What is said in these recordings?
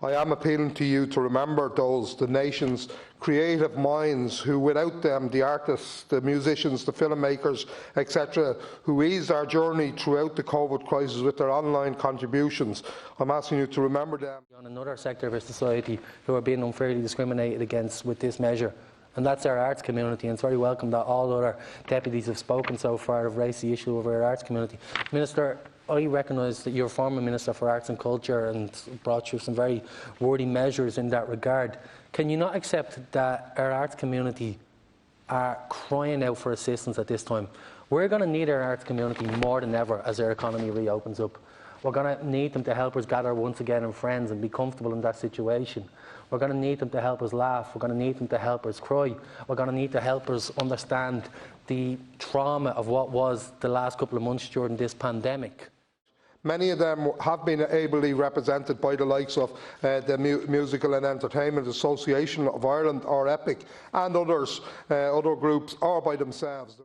I am appealing to you to remember the nation's creative minds who, without them, the artists, the musicians, the filmmakers, etc., who eased our journey throughout the COVID crisis with their online contributions. I'm asking you to remember them. On another sector of our society who are being unfairly discriminated against with this measure, and that's our arts community, and it's very welcome that all other deputies have spoken so far, have raised the issue of our arts community. Minister, I recognise that you're former Minister for Arts and Culture and brought through some very worthy measures in that regard. Can you not accept that our arts community are crying out for assistance at this time? We're going to need our arts community more than ever as our economy reopens up. We're going to need them to help us gather once again and friends and be comfortable in that situation. We're going to need them to help us laugh. We're going to need them to help us cry. We're going to need to help us understand the trauma of what was the last couple of months during this pandemic. Many of them have been ably represented by the likes of the Musical and Entertainment Association of Ireland, or EPIC, and others, other groups, or by themselves.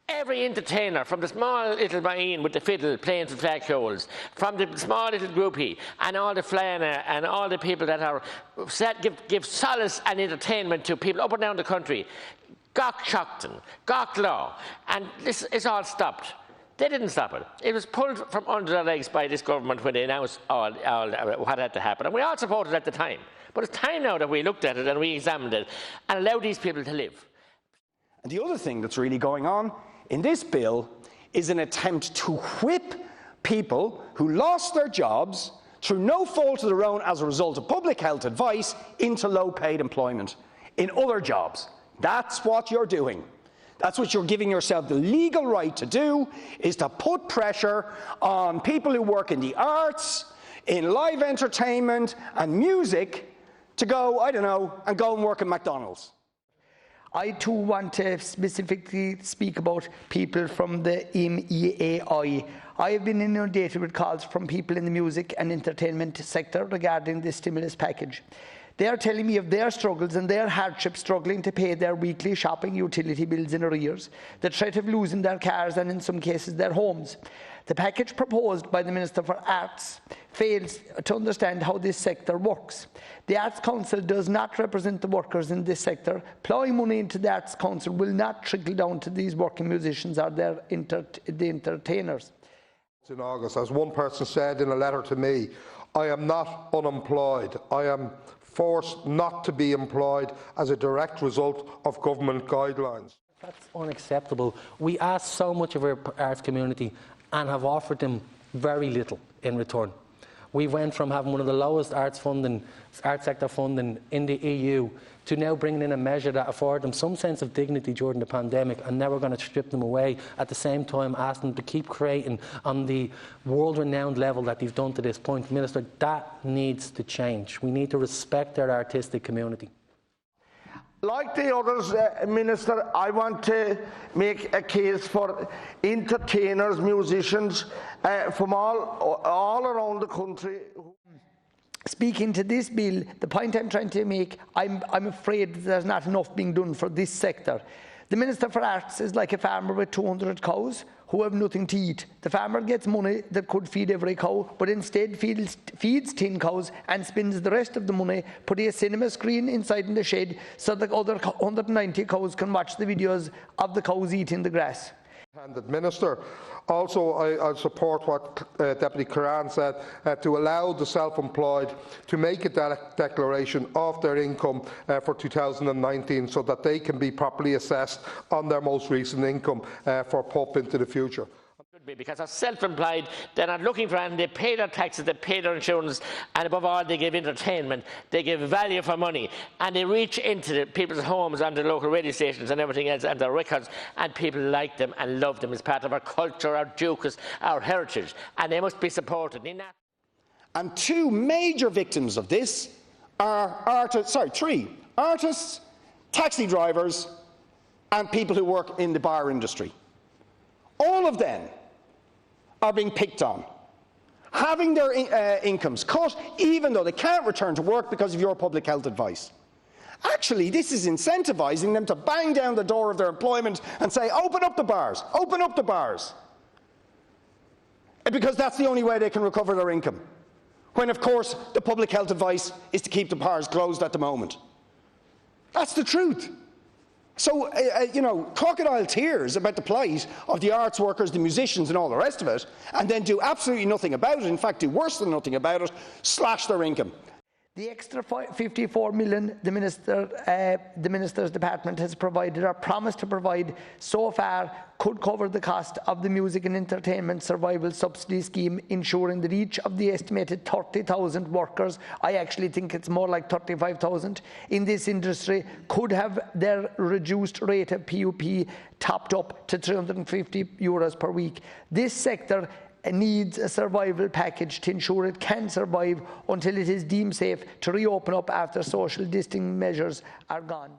Every entertainer, from the small little Ian with the fiddle playing some flagpoles, from the small little groupie, and all the flana, and all the people that are give solace and entertainment to people up and down the country, Gach Shockton, Gach Law, and this is all stopped. They didn't stop it. It was pulled from under their legs by this government when they announced all what had to happen. And we all supported it at the time. But it's time now that we looked at it and we examined it and allowed these people to live. And the other thing that's really going on in this bill is an attempt to whip people who lost their jobs through no fault of their own as a result of public health advice into low-paid employment in other jobs. That's what you're doing. That's what you're giving yourself the legal right to do, is to put pressure on people who work in the arts, in live entertainment and music to go, I don't know, and go and work at McDonald's. I too want to specifically speak about people from the MEAI. I have been inundated with calls from people in the music and entertainment sector regarding this stimulus package. They are telling me of their struggles and their hardships struggling to pay their weekly shopping utility bills in arrears, the threat of losing their cars and in some cases their homes. The package proposed by the Minister for Arts fails to understand how this sector works. The Arts Council does not represent the workers in this sector. Plowing money into the Arts Council will not trickle down to these working musicians or the entertainers. In August, as one person said in a letter to me, I am not unemployed. I am forced not to be employed as a direct result of government guidelines. That's unacceptable. We ask so much of our arts community and have offered them very little in return. We went from having one of the lowest arts sector funding in the EU to now bringing in a measure that afforded them some sense of dignity during the pandemic, and now we're going to strip them away at the same time, asking them to keep creating on the world-renowned level that they've done to this point. Minister, that needs to change. We need to respect our artistic community. Like the others, Minister, I want to make a case for entertainers, musicians from all around the country. Speaking to this bill, the point I'm trying to make, I'm afraid there's not enough being done for this sector. The Minister for Arts is like a farmer with 200 cows who have nothing to eat. The farmer gets money that could feed every cow, but instead feeds 10 cows and spends the rest of the money putting a cinema screen inside in the shed so the other 190 cows can watch the videos of the cows eating the grass. Minister, also I support what Deputy Curran said, to allow the self-employed to make a declaration of their income for 2019 so that they can be properly assessed on their most recent income for PUP into the future. Because they're self-employed, they're not looking for anything, they pay their taxes, they pay their insurance, and above all they give entertainment, they give value for money, and they reach into people's homes and the local radio stations and everything else and their records, and people like them and love them as part of our culture, our ducas, our heritage, and they must be supported in that. And two major victims of this are three artists, taxi drivers and people who work in the bar industry. All of them are being picked on, having their incomes cut even though they can't return to work because of your public health advice. Actually, this is incentivising them to bang down the door of their employment and say, open up the bars, because that's the only way they can recover their income. when, of course, the public health advice is to keep the bars closed at the moment. That's the truth. So, you know, crocodile tears about the plight of the arts workers, the musicians and all the rest of it, and then do absolutely nothing about it, in fact do worse than nothing about it, slash their income. The extra 54 million the Minister's Department has provided or promised to provide so far could cover the cost of the Music and Entertainment Survival Subsidy Scheme, ensuring that each of the estimated 30,000 workers, I actually think it's more like 35,000, in this industry could have their reduced rate of PUP topped up to €350 per week. This sector needs a survival package to ensure it can survive until it is deemed safe to reopen up after social distancing measures are gone.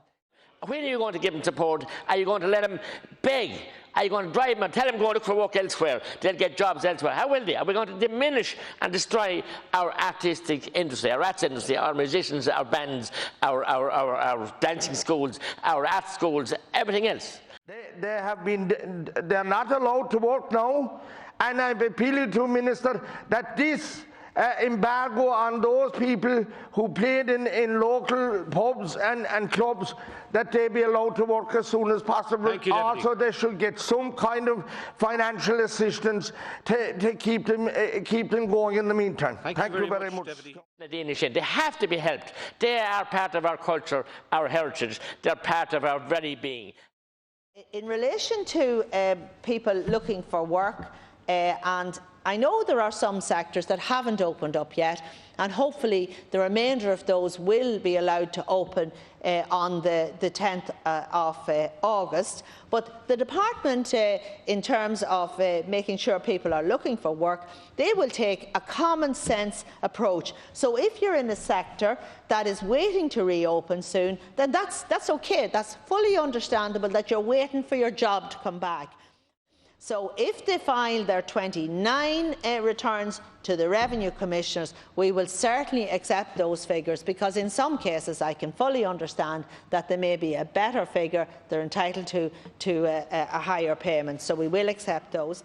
When are you going to give them support? Are you going to let them beg? Are you going to drive them and tell them go look for work elsewhere? They'll get jobs elsewhere. How will they? Are we going to diminish and destroy our artistic industry, our arts industry, our musicians, our bands, our dancing schools, our art schools, everything else? They're not allowed to work now. And I'm appealing to Minister that this embargo on those people who played in local pubs and clubs, that they be allowed to work as soon as possible. Thank you, also, they should get some kind of financial assistance to keep them going in the meantime. Thank you very much. They have to be helped. They are part of our culture, our heritage. They're part of our very being. In relation to people looking for work, and I know there are some sectors that haven't opened up yet, and hopefully the remainder of those will be allowed to open on the 10th of August. But the department, in terms of making sure people are looking for work, they will take a common sense approach. So if you're in a sector that is waiting to reopen soon, then that's okay. That's fully understandable that you're waiting for your job to come back. So if they file their 29 returns to the Revenue Commissioners, we will certainly accept those figures, because in some cases I can fully understand that there may be a better figure, they're entitled to a higher payment, so we will accept those.